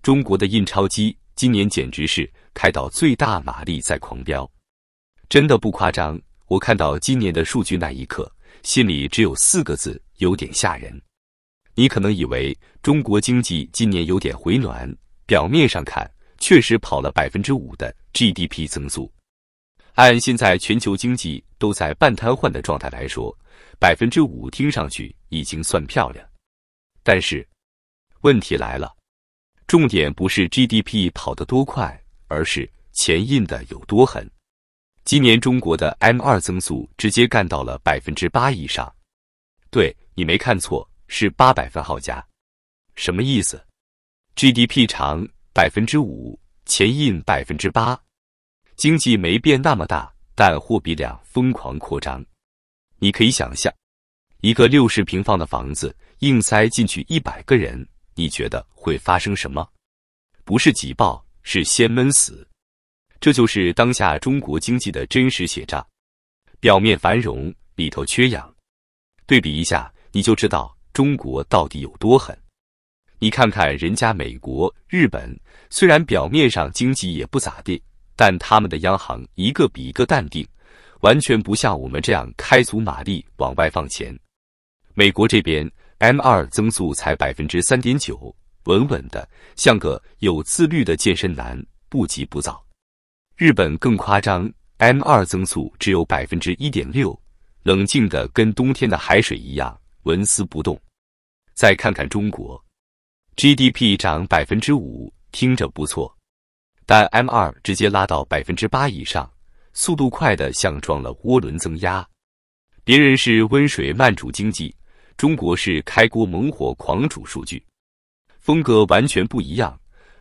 中國的印鈔機今年簡直是開到最大馬力在狂飆，真的不誇張。我看到今年的數據那一刻，心裡只有4個字，有點嚇人。你可能以為中國經濟今年有點回暖，表面上看確實跑了 5% 的 GDP 增速。按現在全球經濟都在半癱瘓的狀態來說，5% 聽上去已經算漂亮。但是問題來了，重點不是 GDP 跑得多快，而是錢印的有多狠。今年中國的 M2 增速直接幹到了 8% 以上。對，你沒看錯，是800分號加。什麼意思？ GDP 漲 5%， 錢印 8%。經濟沒變那麼大，但貨幣量瘋狂擴張。你可以想象，一個60平方的房子硬塞進去100個人，你覺得會發生什麼？不是擠爆，是先悶死。這就是當下中國經濟的真實寫照，表面繁榮，裡頭缺氧。對比一下，你就知道中國到底有多狠。你看看人家美國、日本，雖然表面上經濟也不咋地，但他們的央行一個比一個淡定，完全不像我們這樣開足馬力往外放錢。美國這邊 M2 增速才 3.9%， 穩穩的，像個有自律的健身男，不急不躁。日本更誇張 ，M2 增速只有 1.6%， 冷靜的跟冬天的海水一樣，紋絲不動。再看看中國 ，GDP 漲 5%， 聽着不錯，但 M2 直接拉到 8% 以上，速度快的像裝了渦輪增壓。別人是溫水慢煮經濟，中國是開鍋猛火狂煮數據，風格完全不一樣，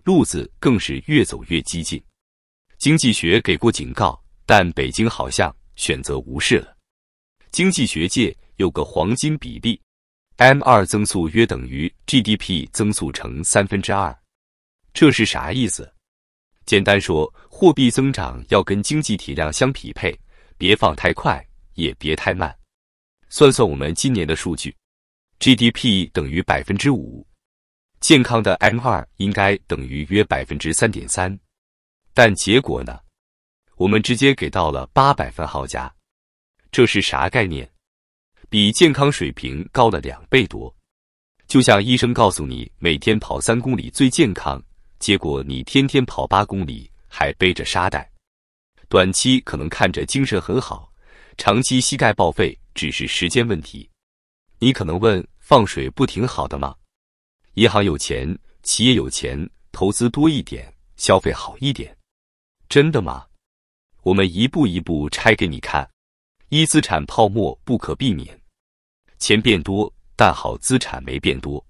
路子更是越走越激進。經濟學給過警告，但北京好像選擇無視了。經濟學界有個黃金比例 ，M2 增速約等於 GDP 增速乘2/3。這是啥意思？簡單說，貨幣增長要跟經濟體量相匹配，別放太快，也別太慢。算算我們今年的數據 ，GDP 等於 5%， 健康的 M2 應該等於約 3.3%。但結果呢？我們直接給到了800分號加，這是啥概念？比健康水平高了2倍多。就像醫生告訴你每天跑3公里最健康，結果你天天跑8公里，還背着沙袋。短期可能看着精神很好，長期膝蓋報廢只是時間問題。你可能問，放水不挺好的嗎？銀行有錢，企業有錢，投資多一點，消費好一點。真的嗎？我們一步一步拆給你看。一、資產泡沫不可避免，錢變多，但好資產沒變多。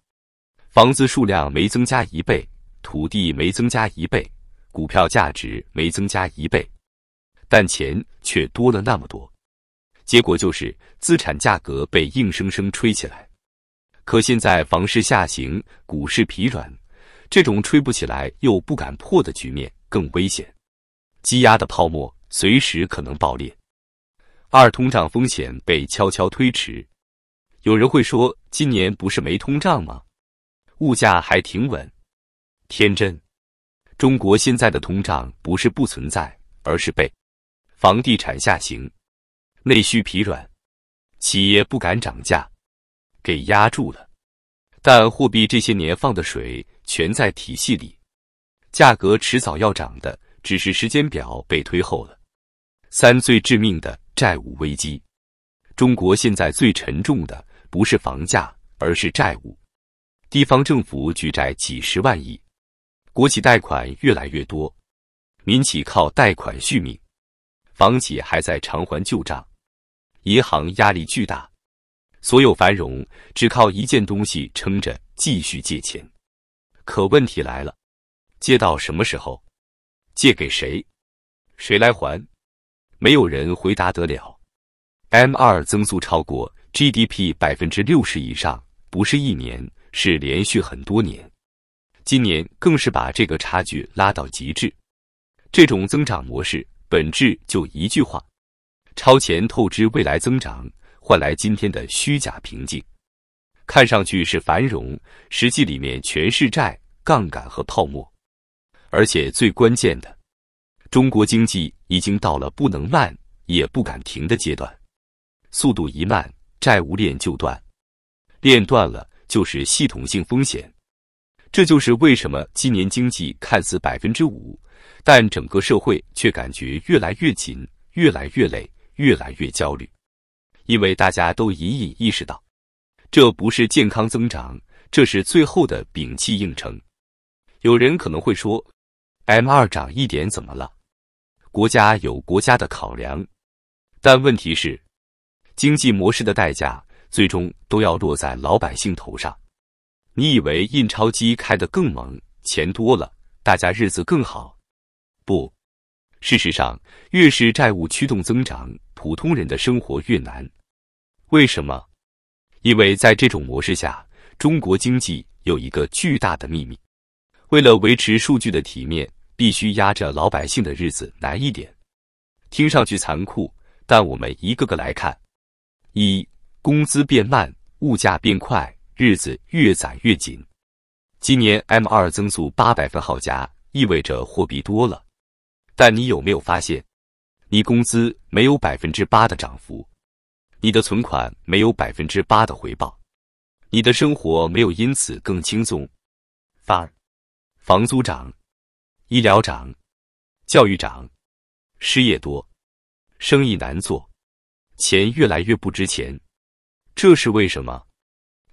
房子數量沒增加1倍，土地沒增加1倍，股票價值沒增加1倍，但錢卻多了那麼多。結果就是資產價格被硬生生吹起來。可現在房市下行，股市疲軟，這種吹不起來又不敢破的局面更危險。積壓的泡沫隨時可能爆裂。2、通脹風險被悄悄推遲。有人會說，今年不是沒通脹嗎？物價還挺穩。天真。中國現在的通脹不是不存在，而是被房地產下行、內需疲軟、企業不敢漲價給壓住了。但貨幣這些年放的水全在體系裡，價格遲早要漲的，只是時間表被推後了。3、最致命的債務危機。中國現在最沉重的不是房價，而是債務。地方政府舉債幾十萬億，國企貸款越來越多，民企靠貸款續命，房企還在償還舊賬，銀行壓力巨大。所有繁榮只靠一件東西撐着，繼續借錢。可問題來了，借到什麼時候？借給誰？誰來還？沒有人回答得了。M2 增速超過 GDP 60%以上，不是1年，是連續很多年。今年更是把這個差距拉到極致。這種增長模式本質就一句話：超前透支未來增長，換來今天的虛假平靜。看上去是繁榮，實際裡面全是債，槓桿和泡沫。而且最關鍵的，中國經濟已經到了不能慢也不敢停的階段，速度一慢，債務鏈就斷，鏈斷了就是系統性風險。這就是為什麼今年經濟看似5%，但整個社會卻感覺越來越緊，越來越累，越來越焦慮。因為大家都隱隱意識到，這不是健康增長，這是最後的屏氣硬撐。有人可能會說 ，M2 漲一點怎麼了？國家有國家的考量。但問題是，經濟模式的代價最終都要落在老百姓頭上。你以為印鈔機開得更猛，錢多了，大家日子更好？不，事實上，越是債務驅動增長，普通人的生活越難。為什麼？因為在這種模式下，中國經濟有一個巨大的秘密：為了維持數據的體面，必須壓着老百姓的日子難一點。聽上去殘酷，但我們一個個來看：一、工資變慢，物價變快，日子越攒越緊。今年 M2 增速800分毫加，意味着貨幣多了。但你有沒有發現，你工資沒有8%的漲幅，你的存款沒有8%的回報，你的生活沒有因此更輕鬆。反而，房租漲，醫療漲，教育漲，失業多，生意難做，錢越來越不值錢。這是為什麼？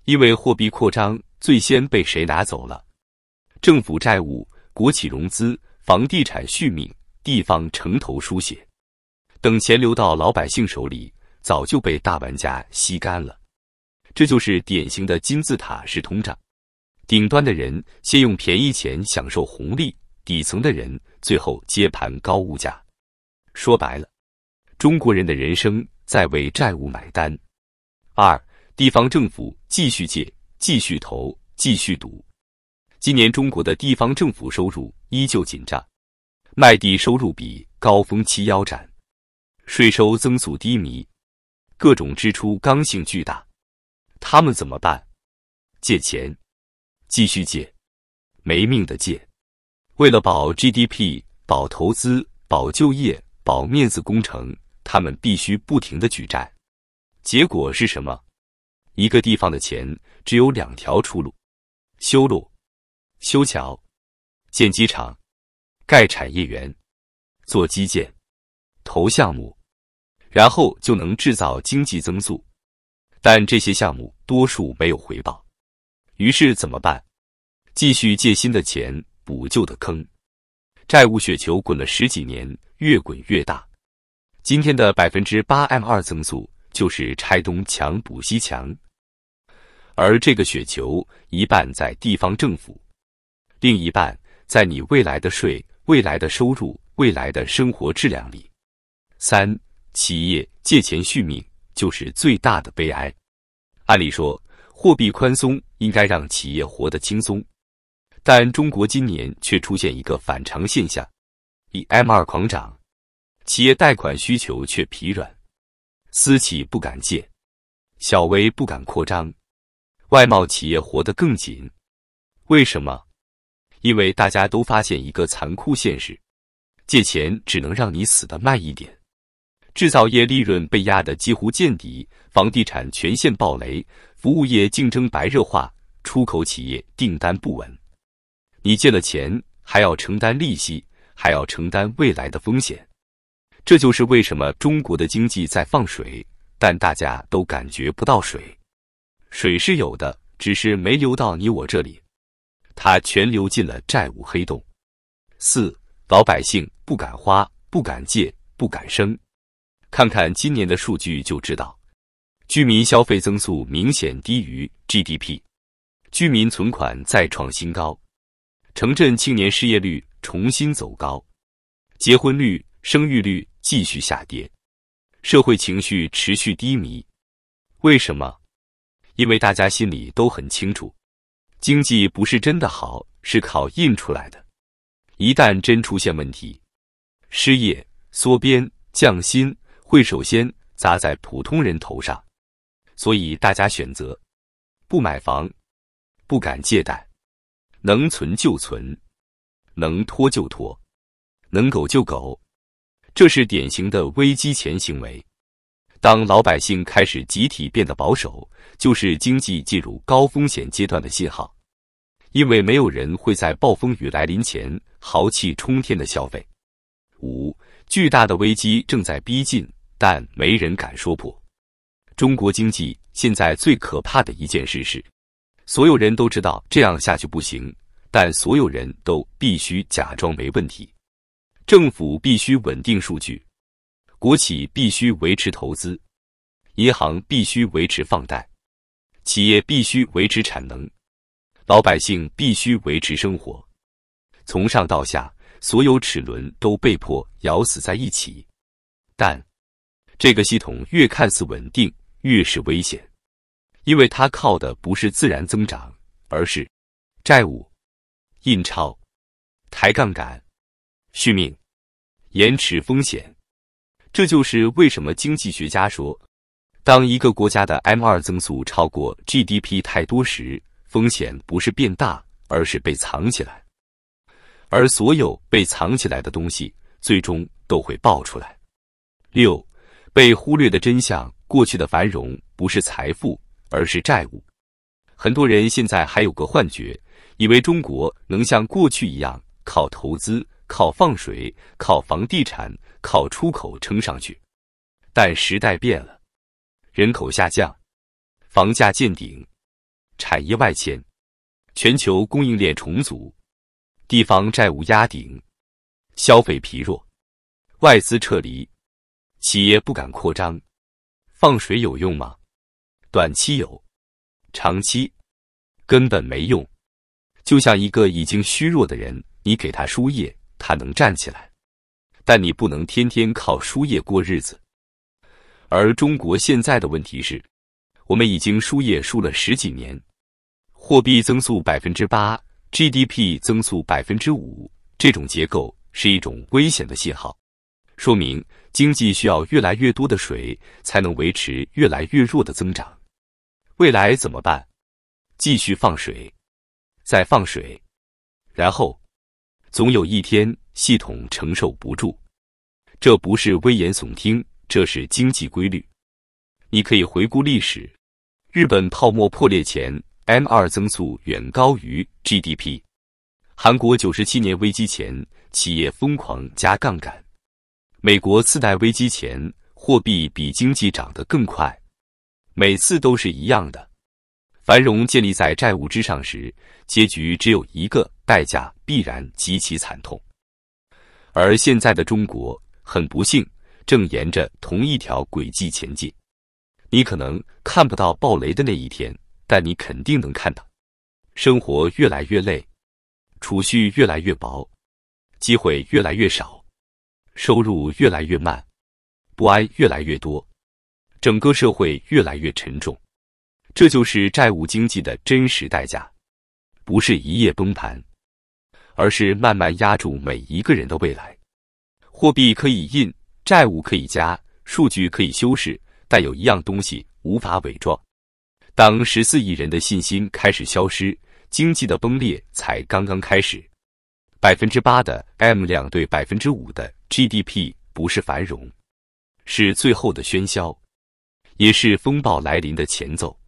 因為貨幣擴張最先被誰拿走了？政府債務、國企融資、房地產續命、地方城投輸血，等錢流到老百姓手裡，早就被大玩家吸乾了。這就是典型的金字塔式通脹，頂端的人先用便宜錢享受紅利，底層的人最後接盤高物價。說白了，中國人的人生在為債務買單。二、地方政府繼續借，繼續投，繼續賭。今年中國的地方政府收入依舊緊張，賣地收入比高峰期腰斬，稅收增速低迷，各種支出剛性巨大。他們怎麼辦？借錢，繼續借，沒命的借。為了保 GDP、保投資、保就業、保面子工程，他們必須不停地舉債。結果是什麼？一個地方的錢只有2條出路：修路、修橋、建機場、蓋產業園、做基建、投項目，然後就能制造經濟增速。但這些項目多數沒有回報，於是怎麼辦？繼續借新的錢補舊的坑，債務雪球滾了10幾年，越滾越大。今天的8% M2 增速就是拆東牆補西牆，而這個雪球一半在地方政府，另一半在你未來的稅、未來的收入、未來的生活質量裡。三、企業借錢續命就是最大的悲哀。按理說，貨幣寬鬆應該讓企業活得輕鬆，但中國今年卻出現一個反常現象：以 M2 狂漲，企業貸款需求卻疲軟，私企不敢借，小微不敢擴張，外貿企業活得更緊。為什麼？因為大家都發現一個殘酷現實：借錢只能讓你死得慢一點。製造業利潤被壓得幾乎見底，房地產全線暴雷，服務業競爭白熱化，出口企業訂單不穩。你借了錢，還要承擔利息，還要承擔未來的風險。這就是為什麼中國的經濟在放水，但大家都感覺不到水。水是有的，只是沒流到你我這裡，它全流進了債務黑洞。四、老百姓不敢花，不敢借，不敢生。看看今年的數據就知道，居民消費增速明顯低於 GDP， 居民存款再創新高，城鎮青年失業率重新走高，結婚率、生育率繼續下跌，社會情緒持續低迷。為什麼？因為大家心裡都很清楚，經濟不是真的好，是靠印出來的。一旦真出現問題，失業、縮編、降薪，會首先砸在普通人頭上，所以大家選擇不買房，不敢借貸，能存就存，能拖就拖，能苟就苟。這是典型的危機前行為。當老百姓開始集體變得保守，就是經濟進入高風險階段的信號。因為沒有人會在暴風雨來臨前豪氣沖天的消費。5. 巨大的危機正在逼近，但沒人敢說破。中國經濟現在最可怕的一件事是，所有人都知道這樣下去不行，但所有人都必須假裝沒問題。政府必須穩定數據，國企必須維持投資，銀行必須維持放貸，企業必須維持產能，老百姓必須維持生活。從上到下，所有齒輪都被迫咬死在一起。但這個系統越看似穩定，越是危險，因為它靠的不是自然增長，而是債務、印鈔、抬槓桿、續命、延遲風險。這就是為什麼經濟學家說，當一個國家的 M2 增速超過 GDP 太多時，風險不是變大，而是被藏起來。而所有被藏起來的東西，最終都會爆出來。6. 被忽略的真相，過去的繁榮不是財富，而是債務。很多人現在還有個幻覺，以為中國能像過去一樣靠投資、靠放水、靠房地產、靠出口撐上去。但時代變了，人口下降，房價見頂，產業外遷，全球供應鏈重組，地方債務壓頂，消費疲弱，外資撤離，企業不敢擴張。放水有用嗎？短期有，長期根本沒用。就像一個已經虛弱的人，你給他輸液，他能站起來，但你不能天天靠輸液過日子。而中國現在的問題是，我們已經輸液輸了10幾年，貨幣增速 8%。GDP 增速 5%， 這種結構是一種危險的信號，說明經濟需要越來越多的水才能維持越來越弱的增長。未來怎麼辦？繼續放水，再放水，然後總有一天系統承受不住。這不是危言聳聽，這是經濟規律。你可以回顧歷史，日本泡沫破裂前M2 增速遠高於 GDP， 韓國97年危機前，企業瘋狂加槓桿，美國次貸危機前，貨幣比經濟漲得更快。每次都是一樣的，繁榮建立在債務之上時，結局只有一個，代價必然極其慘痛。而現在的中國，很不幸，正沿着同一條軌跡前進。你可能看不到爆雷的那一天，但你肯定能看到，生活越來越累，儲蓄越來越薄，機會越來越少，收入越來越慢，不安越來越多，整個社會越來越沉重。這就是債務經濟的真實代價，不是一夜崩盤，而是慢慢壓住每一個人的未來。貨幣可以印，債務可以加，數據可以修飾，但有一樣東西無法偽裝。當14億人的信心開始消失，經濟的崩裂才剛剛開始。8% 的 M2 對 5% 的 GDP 不是繁榮，是最後的喧囂，也是風暴來臨的前奏。